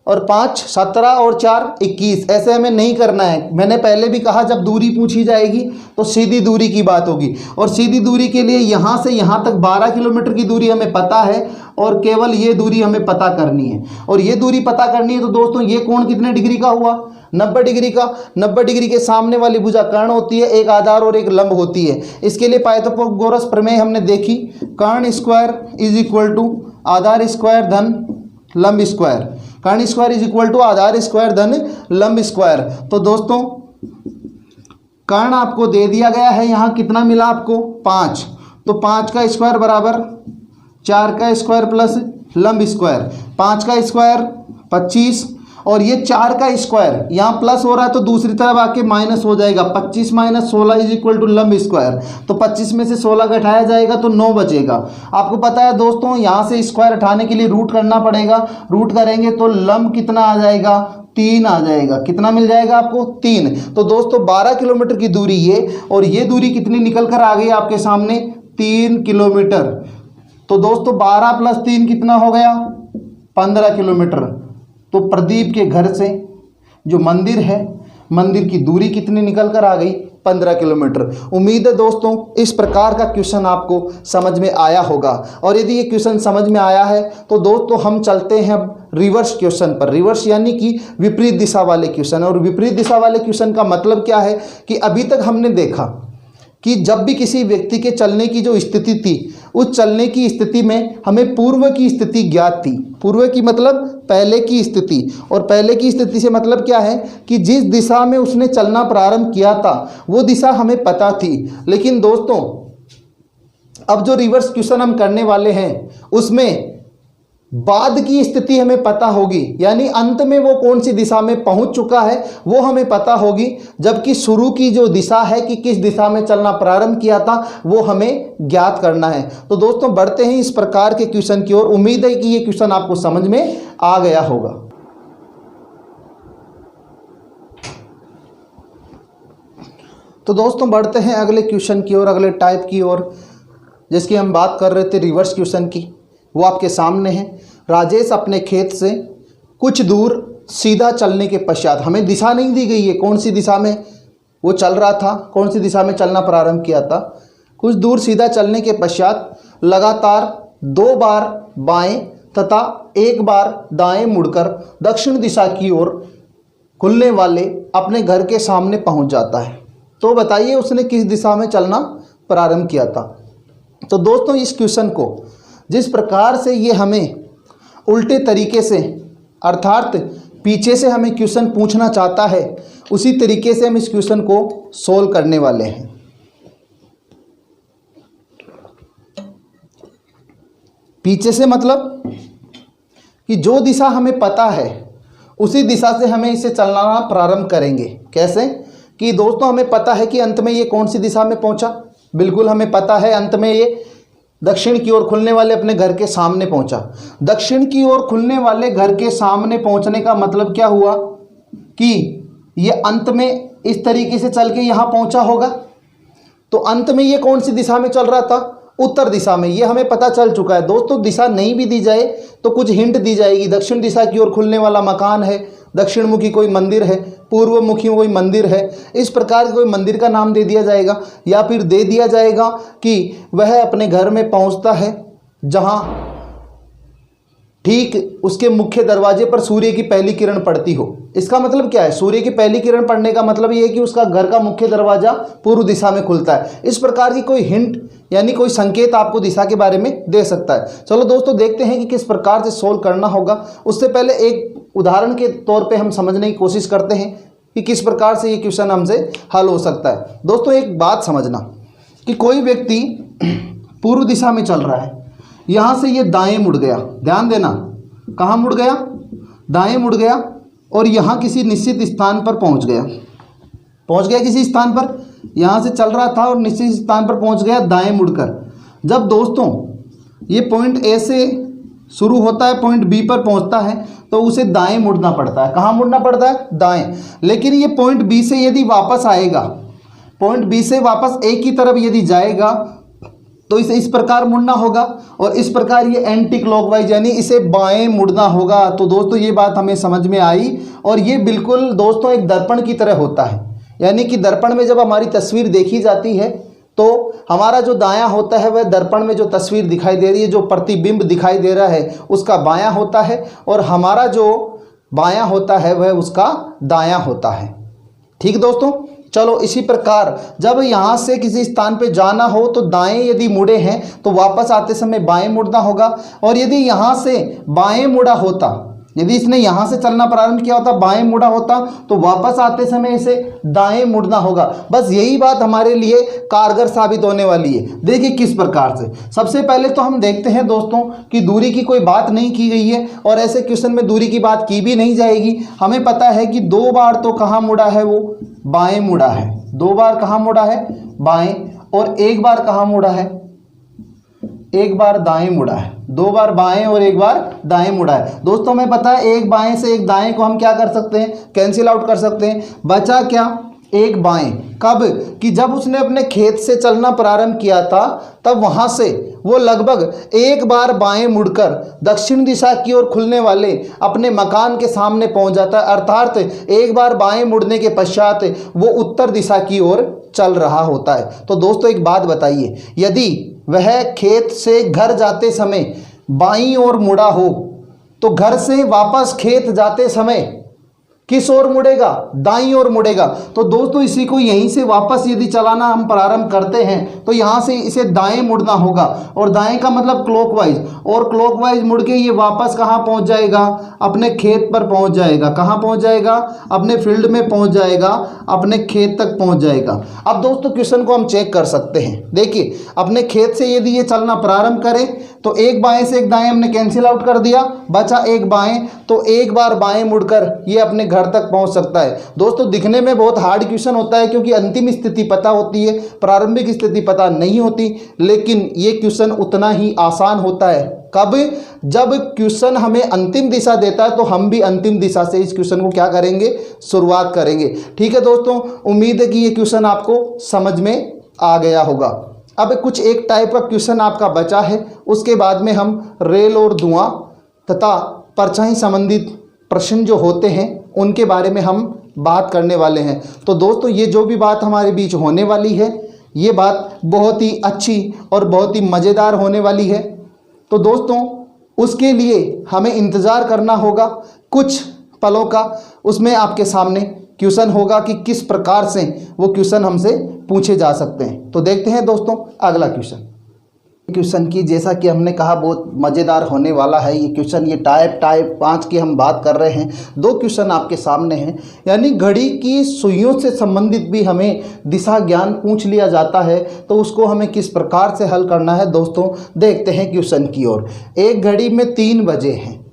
और 5 17 और 4 21। ऐसे हमें नहीं करना है। मैंने पहले भी कहा जब दूरी पूछी जाएगी तो सीधी दूरी की बात होगी, और सीधी दूरी के लिए यहाँ से यहाँ तक 12 किलोमीटर की दूरी हमें पता है, और केवल ये दूरी हमें पता करनी है। और ये दूरी पता करनी है तो दोस्तों ये कोण कितने डिग्री का हुआ? 90 डिग्री का। 90 डिग्री के सामने वाली भुजा कर्ण होती है, एक आधार और एक लंब होती है। इसके लिए पाइथागोरस प्रमेय हमने देखी, कर्ण स्क्वायर इज इक्वल टू आधार स्क्वायर धन लंब स्क्वायर। कर्ण स्क्वायर इज इक्वल टू आधार स्क्वायर धन लंब स्क्वायर। तो दोस्तों कर्ण आपको दे दिया गया है, यहाँ कितना मिला आपको? 5। तो 5 का स्क्वायर बराबर 4 का स्क्वायर प्लस लंब स्क्वायर। 5 का स्क्वायर 25, और ये 4 का स्क्वायर, यहाँ प्लस हो रहा है तो दूसरी तरफ आके माइनस हो जाएगा। 25 माइनस 16 इज इक्वल टू लंब स्क्वायर, तो 25 में से 16 घटाया जाएगा तो 9 बचेगा। आपको पता है दोस्तों यहाँ से स्क्वायर हटाने के लिए रूट करना पड़ेगा, रूट करेंगे तो लंब कितना आ जाएगा, 3 आ जाएगा। कितना मिल जाएगा आपको, 3। तो दोस्तों 12 किलोमीटर की दूरी ये, और ये दूरी कितनी निकल कर आ गई आपके सामने, 3 किलोमीटर। तो दोस्तों 12 प्लस 3 कितना हो गया, 15 किलोमीटर। तो प्रदीप के घर से जो मंदिर है, मंदिर की दूरी कितनी निकल कर आ गई, 15 किलोमीटर। उम्मीद है दोस्तों इस प्रकार का क्वेश्चन आपको समझ में आया होगा। और यदि ये क्वेश्चन समझ में आया है तो दोस्तों हम चलते हैं अब रिवर्स क्वेश्चन पर। रिवर्स यानी कि विपरीत दिशा वाले क्वेश्चन। और विपरीत दिशा वाले क्वेश्चन का मतलब क्या है कि अभी तक हमने देखा कि जब भी किसी व्यक्ति के चलने की जो स्थिति थी, उस चलने की स्थिति में हमें पूर्व की स्थिति ज्ञात थी। पूर्व की मतलब पहले की स्थिति, और पहले की स्थिति से मतलब क्या है कि जिस दिशा में उसने चलना प्रारंभ किया था वो दिशा हमें पता थी। लेकिन दोस्तों अब जो रिवर्स क्वेश्चन हम करने वाले हैं उसमें बाद की स्थिति हमें पता होगी, यानी अंत में वो कौन सी दिशा में पहुंच चुका है वो हमें पता होगी, जबकि शुरू की जो दिशा है कि किस दिशा में चलना प्रारंभ किया था वो हमें ज्ञात करना है। तो दोस्तों बढ़ते हैं इस प्रकार के क्वेश्चन की ओर। उम्मीद है कि ये क्वेश्चन आपको समझ में आ गया होगा। तो दोस्तों बढ़ते हैं अगले क्वेश्चन की ओर, अगले टाइप की ओर, जिसकी हम बात कर रहे थे रिवर्स क्वेश्चन की। वो आपके सामने है। राजेश अपने खेत से कुछ दूर सीधा चलने के पश्चात, हमें दिशा नहीं दी गई है कौन सी दिशा में वो चल रहा था, कौन सी दिशा में चलना प्रारंभ किया था। कुछ दूर सीधा चलने के पश्चात लगातार 2 बार बाएं तथा 1 बार दाएं मुड़कर दक्षिण दिशा की ओर खुलने वाले अपने घर के सामने पहुंच जाता है। तो बताइए उसने किस दिशा में चलना प्रारंभ किया था। तो दोस्तों इस क्वेश्चन को जिस प्रकार से ये हमें उल्टे तरीके से, अर्थात पीछे से हमें क्वेश्चन पूछना चाहता है, उसी तरीके से हम इस क्वेश्चन को सोल्व करने वाले हैं। पीछे से मतलब कि जो दिशा हमें पता है उसी दिशा से हमें इसे चलना प्रारंभ करेंगे। कैसे कि दोस्तों हमें पता है कि अंत में ये कौन सी दिशा में पहुंचा, बिल्कुल हमें पता है अंत में ये दक्षिण की ओर खुलने वाले अपने घर के सामने पहुंचा। दक्षिण की ओर खुलने वाले घर के सामने पहुंचने का मतलब क्या हुआ कि ये अंत में इस तरीके से चल के यहाँ पहुंचा होगा। तो अंत में ये कौन सी दिशा में चल रहा था, उत्तर दिशा में। ये हमें पता चल चुका है। दोस्तों दिशा नहीं भी दी जाए तो कुछ हिंट दी जाएगी। दक्षिण दिशा की ओर खुलने वाला मकान है, दक्षिण मुखी कोई मंदिर है, पूर्व मुखी कोई मंदिर है, इस प्रकार कोई मंदिर का नाम दे दिया जाएगा। या फिर दे दिया जाएगा कि वह अपने घर में पहुंचता है जहां ठीक उसके मुख्य दरवाजे पर सूर्य की पहली किरण पड़ती हो। इसका मतलब क्या है, सूर्य की पहली किरण पड़ने का मतलब ये है कि उसका घर का मुख्य दरवाजा पूर्व दिशा में खुलता है। इस प्रकार की कोई हिंट यानी कोई संकेत आपको दिशा के बारे में दे सकता है। चलो दोस्तों देखते हैं कि किस प्रकार से सोल्व करना होगा। उससे पहले एक उदाहरण के तौर पे हम समझने की कोशिश करते हैं कि किस प्रकार से ये क्वेश्चन हमसे हल हो सकता है। दोस्तों एक बात समझना कि कोई व्यक्ति पूर्व दिशा में चल रहा है, यहाँ से ये दाएं मुड़ गया, ध्यान देना कहाँ मुड़ गया, दाएं मुड़ गया, और यहाँ किसी निश्चित स्थान पर पहुँच गया किसी स्थान पर, यहाँ से चल रहा था और निश्चित स्थान पर पहुँच गया दाएं मुड़कर। जब दोस्तों ये पॉइंट ए से शुरू होता है, पॉइंट बी पर पहुँचता है, तो उसे दाएं मुड़ना पड़ता है। कहाँ मुड़ना पड़ता है, दाएं। लेकिन ये पॉइंट बी से यदि वापस आएगा, पॉइंट बी से वापस ए की तरफ यदि जाएगा तो इसे इस प्रकार मुड़ना होगा, और इस प्रकार ये एंटी क्लॉकवाइज यानी इसे बाएं मुड़ना होगा। तो दोस्तों ये बात हमें समझ में आई। और ये बिल्कुल दोस्तों एक दर्पण की तरह होता है, यानी कि दर्पण में जब हमारी तस्वीर देखी जाती है तो हमारा जो दायां होता है वह दर्पण में जो तस्वीर दिखाई दे रही है, जो प्रतिबिंब दिखाई दे रहा है उसका बायां होता है, और हमारा जो बायां होता है वह उसका दायां होता है। ठीक दोस्तों, चलो इसी प्रकार जब यहाँ से किसी स्थान पे जाना हो तो दाएं यदि मुड़े हैं तो वापस आते समय बाएं मुड़ना होगा, और यदि यहाँ से बाएं मुड़ा होता यदि इसने यहाँ से चलना प्रारंभ किया होता, बाएं मुड़ा होता, तो वापस आते समय इसे दाएं मुड़ना होगा। बस यही बात हमारे लिए कारगर साबित होने वाली है। देखिए किस प्रकार से। सबसे पहले तो हम देखते हैं दोस्तों कि दूरी की कोई बात नहीं की गई है और ऐसे क्वेश्चन में दूरी की बात की भी नहीं जाएगी। हमें पता है कि 2 बार तो कहाँ मुड़ा है, वो बाएं मुड़ा है। 2 बार कहाँ मुड़ा है, बाएं, और 1 बार कहाँ मुड़ा है, 1 बार दाएं मुड़ा है। 2 बार बाएं और 1 बार दाएं मुड़ा है। दोस्तों हमें पता है एक बाएं से एक दाएं को हम क्या कर सकते हैं, कैंसिल आउट कर सकते हैं। बचा क्या, एक बाएं। कब, कि जब उसने अपने खेत से चलना प्रारंभ किया था तब वहां से वो लगभग 1 बार बाएं मुड़कर दक्षिण दिशा की ओर खुलने वाले अपने मकान के सामने पहुंच जाता है। अर्थात 1 बार बाएं मुड़ने के पश्चात वो उत्तर दिशा की ओर चल रहा होता है। तो दोस्तों एक बात बताइए, यदि वह खेत से घर जाते समय बाईं ओर मुड़ा हो तो घर से वापस खेत जाते समय किस ओर मुड़ेगा, दाईं ओर मुड़ेगा। तो दोस्तों इसी को यहीं से वापस यदि चलाना हम प्रारंभ करते हैं तो यहाँ से इसे दाएं मुड़ना होगा, और दाएं का मतलब क्लॉकवाइज, और क्लॉकवाइज मुड़ के ये वापस कहाँ पहुँच जाएगा, अपने खेत पर पहुँच जाएगा। कहाँ पहुँच जाएगा, अपने फील्ड में पहुँच जाएगा, अपने खेत तक पहुँच जाएगा। अब दोस्तों क्वेश्चन को हम चेक कर सकते हैं। देखिए अपने खेत से यदि ये चलना प्रारंभ करें तो 1 बाएं से 1 दाएं हमने कैंसिल आउट कर दिया, बचा 1 बाएं, तो 1 बार बाएं मुड़कर ये अपने घर तक पहुंच सकता है। दोस्तों दिखने में बहुत हार्ड क्वेश्चन होता है क्योंकि अंतिम स्थिति पता होती है, प्रारंभिक स्थिति पता नहीं होती, लेकिन ये क्वेश्चन उतना ही आसान होता है। कब, जब क्वेश्चन हमें अंतिम दिशा देता है तो हम भी अंतिम दिशा से इस क्वेश्चन को क्या करेंगे, शुरुआत करेंगे। ठीक है दोस्तों, उम्मीद है कि ये क्वेश्चन आपको समझ में आ गया होगा। अब कुछ एक टाइप का क्वेश्चन आपका बचा है, उसके बाद में हम रेल और धुआं तथा परछाई संबंधित प्रश्न जो होते हैं उनके बारे में हम बात करने वाले हैं। तो दोस्तों ये जो भी बात हमारे बीच होने वाली है, ये बात बहुत ही अच्छी और बहुत ही मज़ेदार होने वाली है। तो दोस्तों उसके लिए हमें इंतज़ार करना होगा कुछ पलों का। उसमें आपके सामने क्वेश्चन होगा कि किस प्रकार से वो क्वेश्चन हमसे पूछे जा सकते हैं। तो देखते हैं दोस्तों अगला क्वेश्चन की, जैसा कि हमने कहा बहुत मज़ेदार होने वाला है ये क्वेश्चन। ये टाइप 5 की हम बात कर रहे हैं। 2 क्वेश्चन आपके सामने हैं, यानी घड़ी की सुइयों से संबंधित भी हमें दिशा ज्ञान पूछ लिया जाता है, तो उसको हमें किस प्रकार से हल करना है दोस्तों, देखते हैं क्वेश्चन की ओर। एक घड़ी में 3 बजे हैं,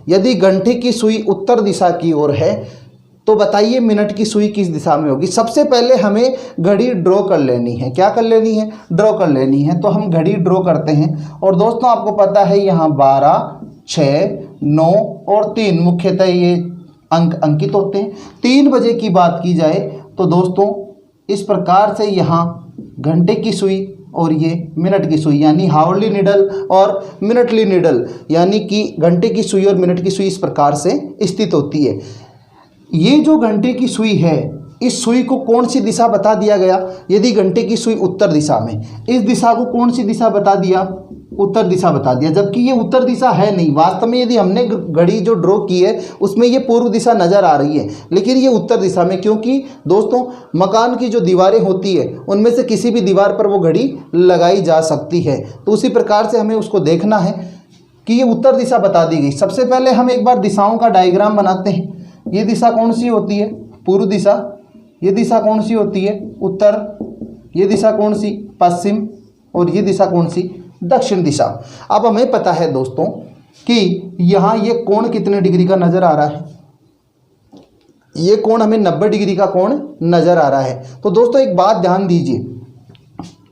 यदि घंटे की सुई उत्तर दिशा की ओर है तो बताइए मिनट की सुई किस दिशा में होगी। सबसे पहले हमें घड़ी ड्रॉ कर लेनी है। क्या कर लेनी है, ड्रॉ कर लेनी है। तो हम घड़ी ड्रॉ करते हैं, और दोस्तों आपको पता है यहाँ 12, 6, 9 और 3 मुख्यतः ये अंक अंकित होते हैं। 3 बजे की बात की जाए तो दोस्तों इस प्रकार से यहाँ घंटे की सुई और ये मिनट की सुई, यानी हावरली निडल और मिनटली निडल, यानी कि घंटे की सुई और मिनट की सुई इस प्रकार से स्थित होती है। ये जो घंटे की सुई है, इस सुई को कौन सी दिशा बता दिया गया, यदि घंटे की सुई उत्तर दिशा में, इस दिशा को कौन सी दिशा बता दिया, उत्तर दिशा बता दिया, जबकि ये उत्तर दिशा है नहीं। वास्तव में यदि हमने घड़ी जो ड्रॉ की है उसमें ये पूर्व दिशा नज़र आ रही है, लेकिन ये उत्तर दिशा में, क्योंकि दोस्तों मकान की जो दीवारें होती है उनमें से किसी भी दीवार पर वो घड़ी लगाई जा सकती है। तो उसी प्रकार से हमें उसको देखना है कि ये उत्तर दिशा बता दी गई। सबसे पहले हम एक बार दिशाओं का डायग्राम बनाते हैं। ये दिशा कौन सी होती है, पूर्व दिशा। ये दिशा कौन सी होती है, उत्तर। ये दिशा कौन सी, पश्चिम। और ये दिशा कौन सी, दक्षिण दिशा। अब हमें पता है दोस्तों कि यहाँ ये कोण कितने डिग्री का नज़र आ रहा है, ये कोण हमें 90 डिग्री का कोण नज़र आ रहा है। तो दोस्तों एक बात ध्यान दीजिए,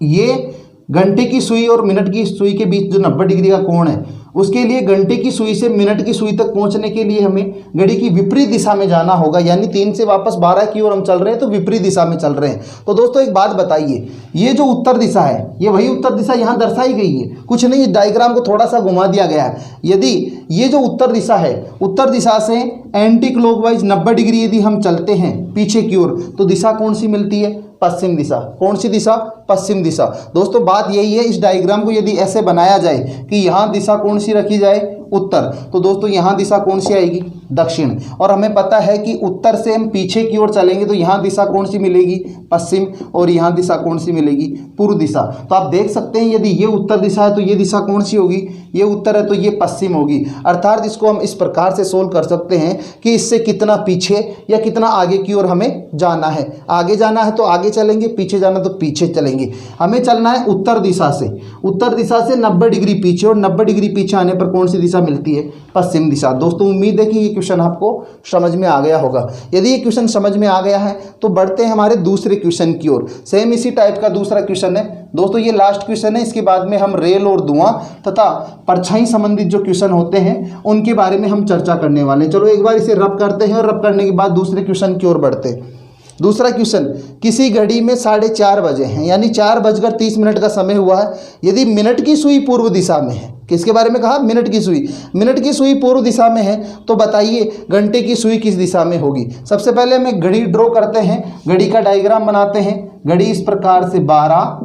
ये घंटे की सुई और मिनट की सुई के बीच जो 90 डिग्री का कोण है, उसके लिए घंटे की सुई से मिनट की सुई तक पहुंचने के लिए हमें घड़ी की विपरीत दिशा में जाना होगा, यानी 3 से वापस 12 की ओर हम चल रहे हैं तो विपरीत दिशा में चल रहे हैं। तो दोस्तों एक बात बताइए, ये जो उत्तर दिशा है, ये वही उत्तर दिशा यहाँ दर्शाई गई है, कुछ नहीं, इस डायग्राम को थोड़ा सा घुमा दिया गया है। यदि ये जो उत्तर दिशा है, उत्तर दिशा से एंटी क्लॉकवाइज 90 डिग्री यदि हम चलते हैं पीछे की ओर, तो दिशा कौन सी मिलती है, पश्चिम दिशा। कौन सी दिशा, पश्चिम दिशा। दोस्तों बात यही है, इस डायग्राम को यदि ऐसे बनाया जाए कि यहाँ दिशा कौन सी रखी जाए, उत्तर। तो दोस्तों यहाँ दिशा कौन सी आएगी? दक्षिण। और हमें पता है कि उत्तर से हम पीछे की ओर चलेंगे तो यहाँ दिशा कौन सी मिलेगी? पश्चिम। और यहाँ दिशा कौन सी मिलेगी? पूर्व दिशा। तो आप देख सकते हैं यदि ये उत्तर दिशा है तो ये दिशा कौन सी होगी? ये उत्तर है तो ये पश्चिम होगी। अर्थात इसको हम इस प्रकार से सोल्व कर सकते हैं कि इससे कितना पीछे या कितना आगे की ओर हमें जाना है। आगे जाना है तो आगे चलेंगे, पीछे जाना तो पीछे चलेंगे। हमें चलना है उत्तर दिशा से। उत्तर दिशा से 90 डिग्री पीछे, और 90 डिग्री पीछे आने पर कौन सी दिशा मिलती है? पश्चिम दिशा। दोस्तों उम्मीद है कि ये क्वेश्चन आपको समझ में आ गया होगा। यदि ये क्वेश्चन समझ में आ गया है तो बढ़ते हैं हमारे दूसरे क्वेश्चन की ओर। सेम इसी टाइप का दूसरा क्वेश्चन है दोस्तों, ये लास्ट क्वेश्चन है। इसके बाद में हम रेल और धुआं तथा परछाई संबंधित जो क्वेश्चन होते हैं उनके बारे में हम चर्चा करने वाले हैं। चलो एक बार इसे रब करते हैं और रब करने के बाद दूसरे क्वेश्चन की ओर बढ़ते हैं। दूसरा क्वेश्चन, किसी घड़ी में 4:30 बजे हैं, यानी 4:30 का समय हुआ है। यदि मिनट की सुई पूर्व दिशा में है, किसके बारे में कहा? मिनट की सुई। मिनट की सुई पूर्व दिशा में है तो बताइए घंटे की सुई किस दिशा में होगी? सबसे पहले हमें घड़ी ड्रॉ करते हैं, घड़ी का डायग्राम बनाते हैं। घड़ी इस प्रकार से 12,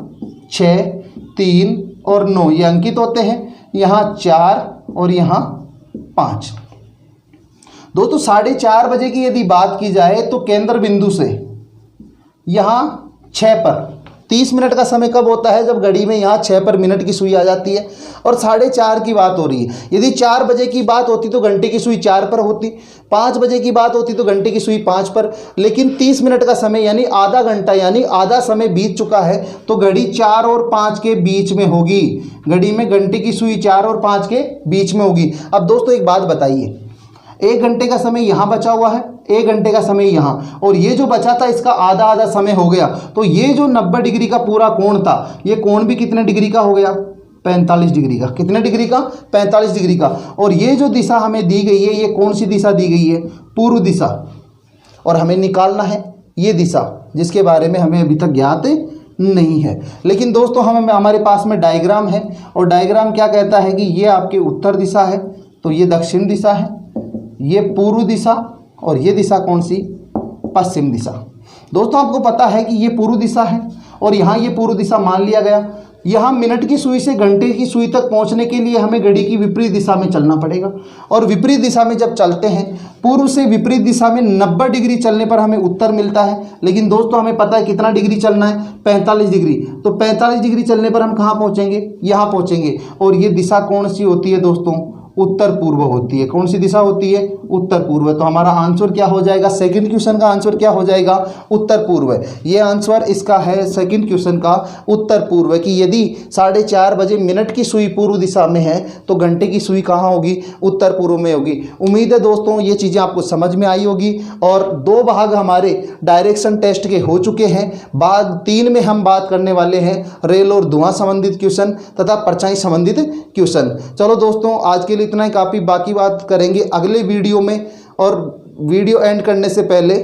6, 3 और 9 ये अंकित होते हैं। यहाँ 4 और यहाँ 5। दोस्तों 4:30 बजे की यदि बात की जाए तो केंद्र बिंदु से यहाँ 6 पर 30 मिनट का समय कब होता है? जब घड़ी में यहाँ 6 पर मिनट की सुई आ जाती है। और 4:30 की बात हो रही है। यदि 4 बजे की बात होती तो घंटे की सुई 4 पर होती, 5 बजे की बात होती तो घंटे की सुई 5 पर। लेकिन 30 मिनट का समय यानी आधा घंटा, यानी आधा समय बीत चुका है तो घड़ी 4 और 5 के बीच में होगी। घड़ी में घंटे की सुई 4 और 5 के बीच में होगी। अब दोस्तों एक बात बताइए, 1 घंटे का समय यहाँ बचा हुआ है, 1 घंटे का समय यहाँ, और ये जो बचा था इसका आधा आधा समय हो गया। तो ये जो 90 डिग्री का पूरा कोण था, ये कोण भी कितने डिग्री का हो गया? 45 डिग्री का। कितने डिग्री का? 45 डिग्री का। और ये जो दिशा हमें दी गई है, ये कौन सी दिशा दी गई है? पूर्व दिशा। और हमें निकालना है ये दिशा, जिसके बारे में हमें अभी तक ज्ञात नहीं है। लेकिन दोस्तों हमारे पास में डायग्राम है, और डायग्राम क्या कहता है कि ये आपकी उत्तर दिशा है तो ये दक्षिण दिशा है, ये पूर्व दिशा, और ये दिशा कौन सी? पश्चिम दिशा। दोस्तों आपको पता है कि ये पूर्व दिशा है और यहाँ ये पूर्व दिशा मान लिया गया। यहाँ मिनट की सुई से घंटे की सुई तक पहुँचने के लिए हमें घड़ी की विपरीत दिशा में चलना पड़ेगा। और विपरीत दिशा में जब चलते हैं, पूर्व से विपरीत दिशा में 90 डिग्री चलने पर हमें उत्तर मिलता है। लेकिन दोस्तों हमें पता है कितना डिग्री चलना है? 45 डिग्री। तो 45 डिग्री चलने पर हम कहाँ पहुँचेंगे? यहाँ पहुँचेंगे। और ये दिशा कौन सी होती है दोस्तों? उत्तर पूर्व होती है। कौन सी दिशा होती है? उत्तर पूर्व। तो हमारा आंसर क्या हो जाएगा? सेकंड क्वेश्चन का आंसर क्या हो जाएगा? उत्तर पूर्व। ये आंसर इसका है सेकंड क्वेश्चन का, उत्तर पूर्व। कि यदि 4:30 बजे मिनट की सुई पूर्व दिशा में है तो घंटे की सुई कहाँ होगी? उत्तर पूर्व में होगी। उम्मीद है दोस्तों ये चीज़ें आपको समझ में आई होगी। और 2 भाग हमारे डायरेक्शन टेस्ट के हो चुके हैं। भाग 3 में हम बात करने वाले हैं रेल और धुआं संबंधित क्वेश्चन तथा परछाई संबंधित क्वेश्चन। चलो दोस्तों आज के लिए इतना ही काफ़ी, बाकी बात करेंगे अगले वीडियो में। और वीडियो एंड करने से पहले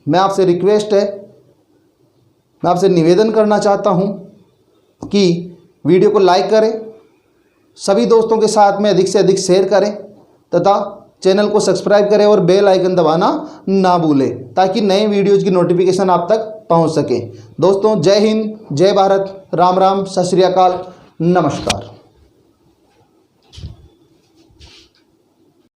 मैं आपसे रिक्वेस्ट है, मैं आपसे निवेदन करना चाहता हूं कि वीडियो को लाइक करें, सभी दोस्तों के साथ में अधिक से अधिक शेयर करें तथा चैनल को सब्सक्राइब करें और बेल आइकन दबाना ना भूलें ताकि नए वीडियोज़ की नोटिफिकेशन आप तक पहुंच सके। दोस्तों जय हिंद, जय भारत, राम राम, सत श्री अकाल, नमस्कार।